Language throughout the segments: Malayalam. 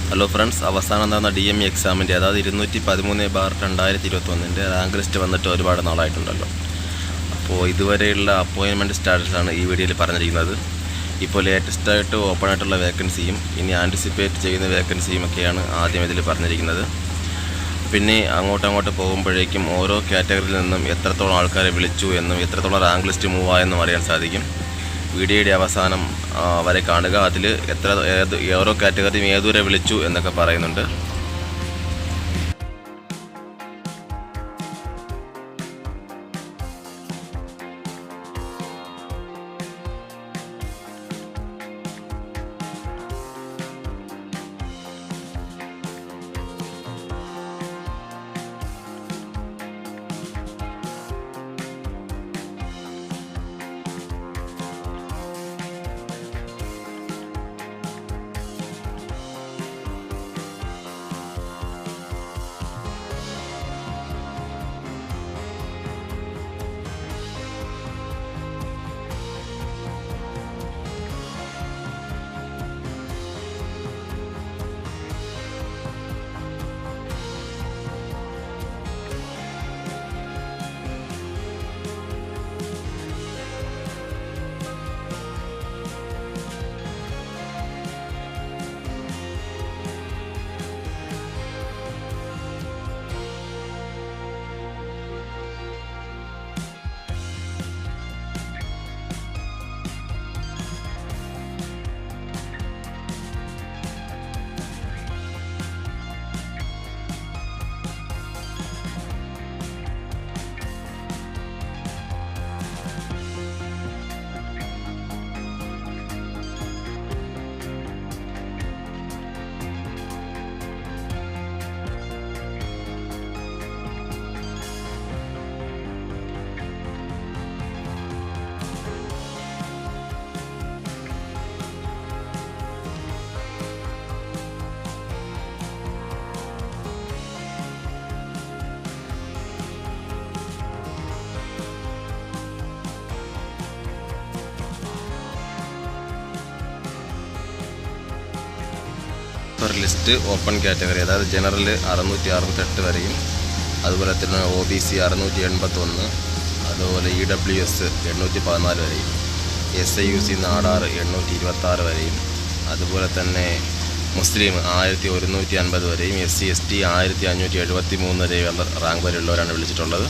ഹലോ ഫ്രണ്ട്സ്, അവസാനം നടന്ന DME എക്സാമിൻ്റെ അതായത് 213/2021 റാങ്ക് ലിസ്റ്റ് വന്നിട്ട് ഒരുപാട് നാളായിട്ടുണ്ടല്ലോ. അപ്പോൾ ഇതുവരെയുള്ള അപ്പോയിൻമെൻറ്റ് സ്റ്റാറ്റസാണ് ഈ വീഡിയോയിൽ പറഞ്ഞിരിക്കുന്നത്. ഇപ്പോൾ ലേറ്റസ്റ്റായിട്ട് ഓപ്പൺ ആയിട്ടുള്ള വേക്കൻസിയും ഇനി ആൻറ്റിസിപ്പേറ്റ് ചെയ്യുന്ന വേക്കൻസിയും ഒക്കെയാണ് ആദ്യം ഇതിൽ പറഞ്ഞിരിക്കുന്നത്. പിന്നെ അങ്ങോട്ട് പോകുമ്പോഴേക്കും ഓരോ കാറ്റഗറിയിൽ നിന്നും എത്രത്തോളം ആൾക്കാരെ വിളിച്ചു എന്നും എത്രത്തോളം റാങ്ക് ലിസ്റ്റ് മൂവ് ആയെന്നും അറിയാൻ സാധിക്കും. വീഡിയോയുടെ അവസാനം വരെ കാണുക. അതിൽ ഓരോ കാറ്റഗറിയും ഏതുവരെ വിളിച്ചു എന്നൊക്കെ പറയുന്നുണ്ട്. ലിസ്റ്റ് ഓപ്പൺ കാറ്റഗറി അതായത് ജനറൽ 668 വരെയും, അതുപോലെ തന്നെ OBC 681, അതുപോലെ EWS 814 വരെയും, SIUC നാടാർ 826 വരെയും, അതുപോലെ തന്നെ മുസ്ലിം 1150 വരെയും, SC ST 1573 വരെയുള്ള റാങ്ക് വരെയുള്ളവരാണ് വിളിച്ചിട്ടുള്ളത്.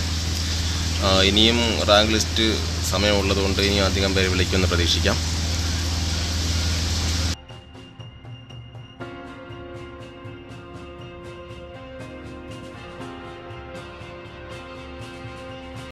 ഇനിയും റാങ്ക് ലിസ്റ്റ് സമയമുള്ളതുകൊണ്ട് ഇനിയും അധികം പേര് വിളിക്കുമെന്ന് പ്രതീക്ഷിക്കാം.